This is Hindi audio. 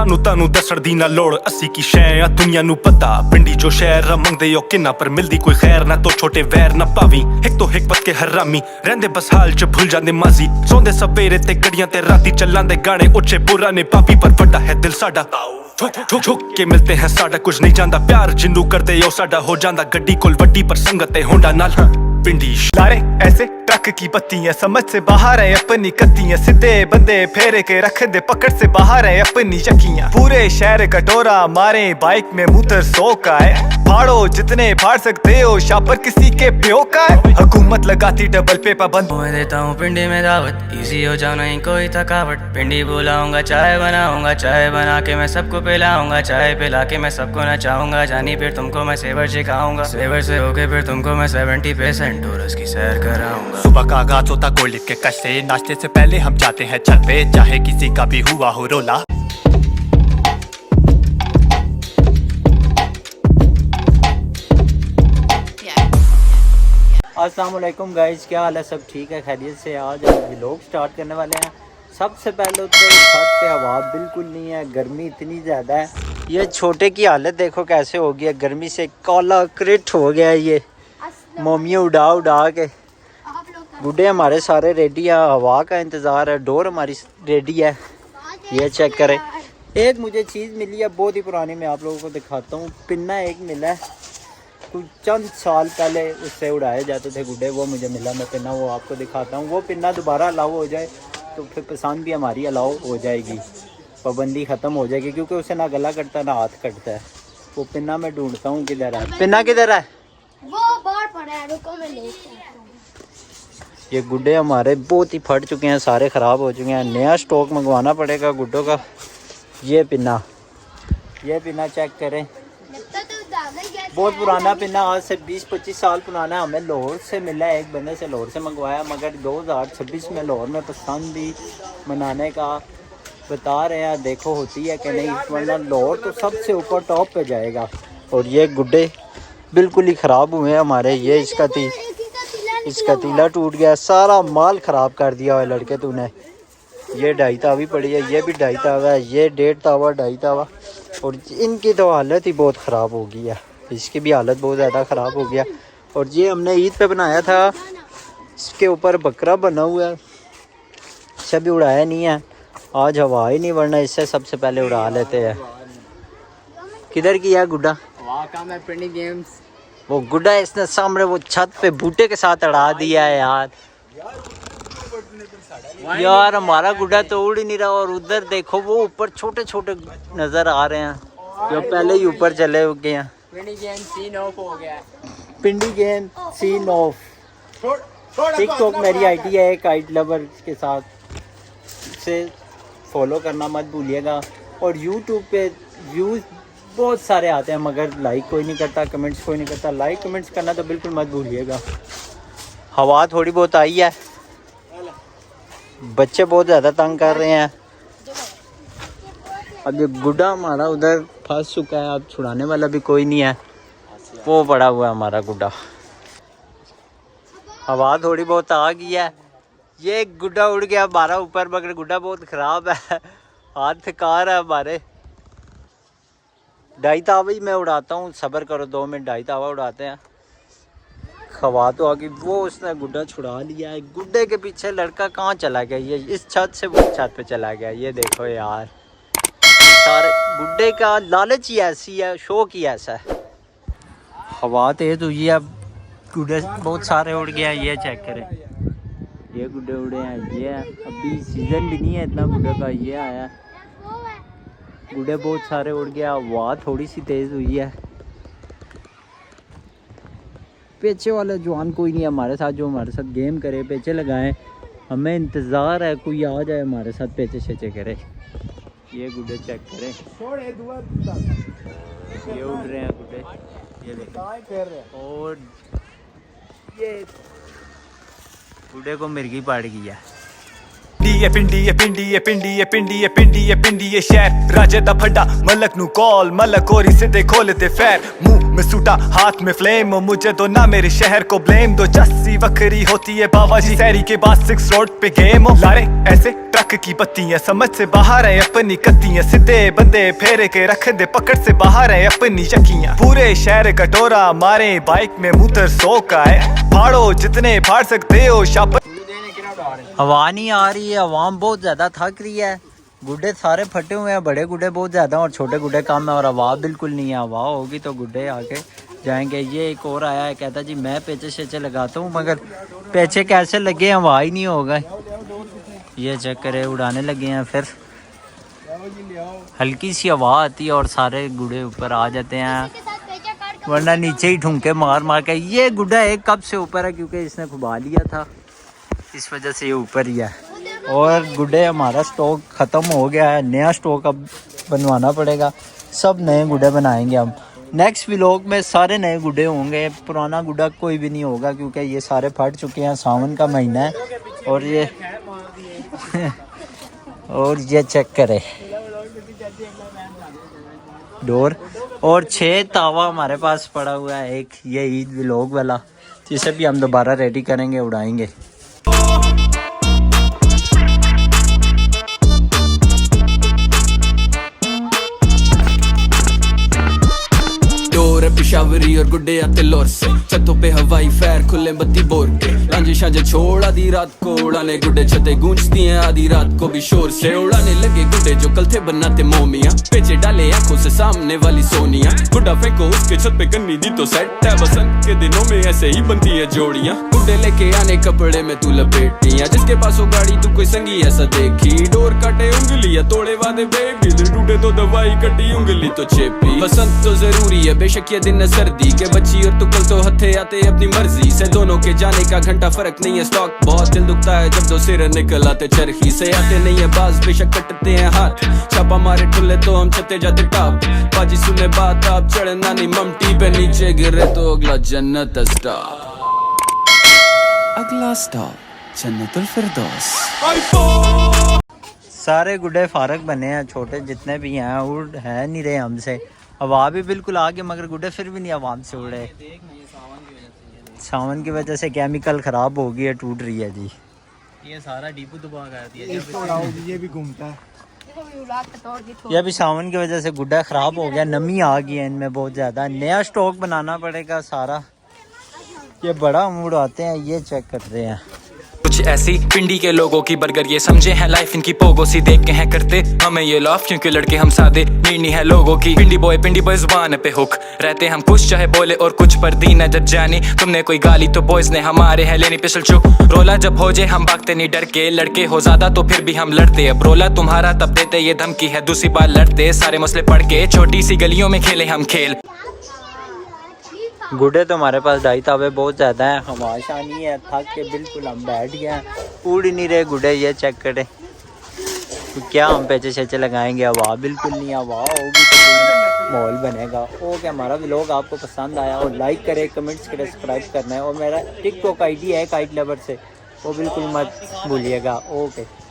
सानू तानू दसण दी ना लोड़ असी की शै आ दुनिया नू पता पिंडी जो शहर मंगदे ओ किन्ना पर मिलदी कोई खैर ना तो छोटे वैर ना पावी एक तो हिकमत के हरामी रहंदे बस हाल च भुल जांदे माजी सोंदे सवेरे ते गड़ियां ते राती चलांदे गाने उच्चे पुराने पापी पर वड्डा है दिल साडा ठुक के मिलते हैं साडा कुछ नहीं जानदा प्यार जिन्नू करदे ओ साडा हो जांदा गड्डी कोल वड्डी पर संगत ते होंडा नाल पिंडी लारे ऐसे ट्रक की बत्तियां समझ से बाहर है अपनी कत्तियां सीधे बंदे फेरे के रख दे पकड़ से बाहर है अपनी यकियां पूरे शहर कटोरा मारे बाइक में मुतर सो का है फाड़ो जितने फाड़ सकते हो शापर किसी के प्यो का है हुकूमत लगाती डबल पे पाबंद मैं देता हूँ पिंडी में दावत इजी हो जाओ नहीं कोई थकावट पिंडी बुलाऊंगा चाय बना के मैं सबको पिलाऊंगा चाय पिला के मैं सबको नचाऊंगा जानी फिर तुमको मैं सेवर सिखाऊंगा सेवर से होके फिर तुमको मैं 70% टूरस की सैर कराऊंगा सुबह का आगाज होता गोल्ड के कश से नाश्ते से पहले हम जाते हैं छत पे चाहे किसी का भी हुआ हो रोला अस्सलाम वालेकुम गाइस, क्या हाल है? सब ठीक है, खैरियत से? आज हम व्लॉग स्टार्ट करने वाले हैं। सबसे पहले तो छत पे हवा बिल्कुल नहीं है, गर्मी इतनी ज़्यादा है। ये छोटे की हालत देखो कैसे हो गई है, गर्मी से काला क्रिट हो गया है। ये मोमियाँ उड़ा उड़ा के बूढ़े हमारे सारे रेडी है, हवा का इंतज़ार है, डोर हमारी रेडी है। ये चेक करें, एक मुझे चीज़ मिली है बहुत ही पुरानी, मैं आप लोगों को दिखाता हूँ। पिन्ना एक मिला है, कुछ चंद साल पहले उससे उड़ाए जाते थे गुड्डे, वो मुझे मिला। मैं पिन्ना वो आपको दिखाता हूँ। वो पिन्ना दोबारा अलाउ हो जाए तो फिर पसंद भी हमारी अलाउ हो जाएगी, पाबंदी ख़त्म हो जाएगी, क्योंकि उसे ना गला कटता ना हाथ कटता है। वो पिन्ना मैं ढूंढता हूँ किधर है। पिन्ना किधर है? वो बाहर पड़ा है, रुको मैं लेके आता हूं। ये गुड्डे हमारे बहुत ही फट चुके हैं, सारे ख़राब हो चुके हैं। नया स्टॉक मंगवाना पड़ेगा गुड्डों का। ये पिन्ना चेक करें, बहुत पुराना पिन्ना, आज से 20-25 साल पुराना। हमें लाहौर से मिला है, एक बंदे से लाहौर से मंगवाया, मगर 2026 में लाहौर में पसंदी मनाने का बता रहे हैं। देखो होती है कि नहीं, वरना लाहौर तो सबसे ऊपर टॉप पे जाएगा। और ये गुड्डे बिल्कुल ही ख़राब हुए हैं हमारे। ये इसका तीला टूट गया, सारा माल ख़राब कर दिया हुआ लड़के तूने। ये 2.5 तावी पड़ी है, ये भी 2.5 तावा है, ये 1.5 तावा 2.5 तावा। और इनकी तो हालत ही बहुत ख़राब हो गई है, इसकी भी हालत बहुत ज़्यादा ख़राब हो गया। और ये हमने ईद पे बनाया था, इसके ऊपर बकरा बना हुआ है, इसे भी उड़ाया नहीं है। आज हवा ही नहीं, वरना इससे सबसे पहले उड़ा लेते हैं। किधर किया गुड्डा? पिंडी गेम्स वो गुड्डा इसने सामने वो छत पे बूटे के साथ अड़ा दिया है यार हमारा गुड्डा तो उड़ ही नहीं रहा। और उधर देखो वो ऊपर छोटे छोटे नज़र आ रहे हैं, जो पहले ही ऊपर चले गए हैं। पिंडी गेम सीन ऑफ हो गया। पिंडी गेम सीन ऑफ। टिकटॉक मेरी आईडी है, एक आइट लवर के साथ, से फॉलो करना मत भूलिएगा। और यूट्यूब पे व्यूज़ बहुत सारे आते हैं, मगर लाइक कोई नहीं करता, कमेंट्स कोई नहीं करता। लाइक कमेंट्स करना तो बिल्कुल मत भूलिएगा। हवा थोड़ी बहुत आई है, बच्चे बहुत ज़्यादा तंग कर रहे हैं। अब ये गुड्डा हमारा उधर फंस चुका है, अब छुड़ाने वाला भी कोई नहीं है, वो पड़ा हुआ है हमारा गुड्डा। हवा थोड़ी बहुत आ गई है, ये गुड्डा उड़ गया हमारा ऊपर, मगर गुड्डा बहुत ख़राब है, हाथ थकार है हमारे। 2.5 तावा ही मैं उड़ाता हूँ, सब्र करो 2 मिनट, 2.5 तावा उड़ाते हैं। हवा तो आ गई, वो उसने गुड्डा छुड़ा लिया है। गुड्डे के पीछे लड़का कहाँ चला गया? ये इस छत से वो छत पे चला गया। ये देखो यार, सारे गुड्डे का लालच ही ऐसी है, शौक ही ऐसा है। हवा तेज हुई है, अब गुड्डे बहुत सारे उड़ गए हैं। ये चेक करें, ये गुड्डे उड़े हैं। ये अभी सीज़न भी नहीं है इतना गुड्डे का, ये आया गुड्डे बहुत सारे उड़ गया। हवा थोड़ी सी तेज़ हुई है। पेचे वाले जवान कोई नहीं है हमारे साथ, जो हमारे साथ गेम करे, पेचे लगाएं। हमें इंतज़ार है कोई आ जाए हमारे साथ, पेचे शेचे करे। ये गुड्डे चेक करें, ये उड़ रहे हैं गुड्डे, ये देखें। और ये गुड्डे को मिर्गी पड़ गई है। पिंडी पिंडी पिंडी पिंडी पिंडी पिंडी पिंडी शहर राजे दा फड्डा मलक नु कॉल मलक और सीधे खोल दे फैर मुंह में सूटा हाथ में फ्लेम मुझे तो ना मेरे शहर को ब्लेम दो जस्सी वखरी होती है बाबा जी शहरी के बाद 6 रोड पे गेम लारे ऐसे ट्रक की बत्तियां समझ से बाहर है अपनी कत्तियां सीधे बंदे फेरे के रख दे पकड़ से बाहर है अपनी चक्कियां पूरे शहर कटोरा मारे बाइक में मूतर सो का है फाड़ो जितने फाड़ सकते हो शाबाश। हवा नहीं आ रही है, आवाम बहुत ज़्यादा थक रही है, गुड्डे सारे फटे हुए हैं, बड़े गुड्डे बहुत ज़्यादा और छोटे गुड्डे कम है और हवा बिल्कुल नहीं है। हवा होगी तो गुड्डे आके जाएंगे। ये एक और आया है कहता जी मैं पेचे शेचे लगाता हूँ मगर पेचे कैसे लगे हवा ही नहीं होगा। ये चेक करे उड़ाने लगे हैं, फिर हल्की सी हवा आती है और सारे गुड्डे ऊपर आ जाते हैं वरना नीचे ही ठुमके मार मार के। ये गुड्डा एक कप से ऊपर है क्योंकि इसने खुबा लिया था, इस वजह से ये ऊपर ही है। और गुड्डे हमारा स्टॉक ख़त्म हो गया है, नया स्टॉक अब बनवाना पड़ेगा। सब नए गुड्डे बनाएंगे हम। नेक्स्ट व्लॉग में सारे नए गुड्डे होंगे, पुराना गुड्डा कोई भी नहीं होगा क्योंकि ये सारे फट चुके हैं। सावन का महीना है और ये और ये चेक करे डोर और 6 तावा हमारे पास पड़ा हुआ है। एक ये ईद व्लॉग वाला जिसे भी हम दोबारा रेडी करेंगे, उड़ाएंगे। पिशावरी और गुड्डे आते लौर से छतों पे हवाई फैर खुले बत्ती बोर के रांझे शांझे छोड़ आधी रात को उड़ाने गुड्डे छते गूंजती हैं आधी रात को भी शोर से उड़ाने लगे गुड्डे जो कल थे बनाते मोमियां पेचे डाले आंखों से सामने वाली सोनिया गुड्डा फेंको उसके छत पे कन्नी दी तो सेट है। बसंत के दिनों में ऐसे ही बनती है जोड़ियां गुड्डे लेके आने कपड़े में तू लपेटियां जिसके पास हो गाड़ी तू कोई संगी ऐसा देखी डोर काटे उंगलियां तोड़े वादे बेबी दिल टूटे तो दवाई कटी उंगली तो चेपी। बसंत तो जरूरी है बेशक ये दिन सर्दी के बच्ची और तू कल तो हथे आते अपनी मर्जी से दोनों के जाने का घंटा फर्क नहीं है। स्टॉक बहुत दिल दुखता है जब दो सिर निकल आते चरखी से आते नहीं है बाज बेशक कटते हैं हाथ छापा मारे ठुल्ले तो हम छते जाते टॉप बाजी सुने बात आप चढ़ना नहीं ममटी पे नीचे गिरे तो अगला जन्नत स्टॉप अगला स्टॉप जन्नतुल फिरदौस। सारे गुड्डे फारक बने हैं, छोटे जितने भी हैं उड़ है नहीं रहे हमसे। हवा भी बिल्कुल आ गई मगर गुड्डे फिर भी नहीं आवाम से उड़े। सावन की वजह से केमिकल ख़राब हो गई है, टूट रही है जी। ये सारा डीपू दबा कर दिया ये भी घूमता है। ये भी सावन की वजह से गुड्डा ख़राब हो गया, नमी आ गई है इनमें बहुत ज़्यादा। नया स्टॉक बनाना पड़ेगा सारा। ये बड़ा मूड आते हैं, ये चेक कर रहे हैं। कुछ ऐसी पिंडी के लोगों की बर्गर ये समझे हैं लाइफ इनकी पोगो सी देख के हैं करते हमें ये लॉफ क्योंकि लड़के हम सादे नीनी है लोगों की। पिंडी बॉय जुबान पे हुक रहते हम कुछ चाहे बोले और कुछ पर दी न जब जानी तुमने कोई गाली तो बॉयज ने हमारे है लेनी पिछल चुप रोला जब हो जाए हम भागते नहीं डर के लड़के हो ज्यादा तो फिर भी हम लड़ते अब रोला तुम्हारा तब देते ये धमकी है दूसरी बार लड़ते सारे मसले पढ़ के छोटी सी गलियों में खेले हम खेल। गुड्डे तो हमारे पास 2.5 तावे बहुत ज़्यादा हैं, हमाशा नहीं है, थक के बिल्कुल हम बैठ गए हैं, उड़ ही नहीं रहे गुड्डे। ये चेक करें तो क्या हम पेचे शेचे लगाएंगे, हवा बिल्कुल नहीं, हवा होगी तो माहौल बनेगा। ओके, हमारा व्लॉग आपको पसंद आया और लाइक करें, कमेंट्स करें, सब्सक्राइब करना है और मेरा टिकटॉक आईडी है काइट लवर से, वो बिल्कुल मत भूलिएगा। ओके।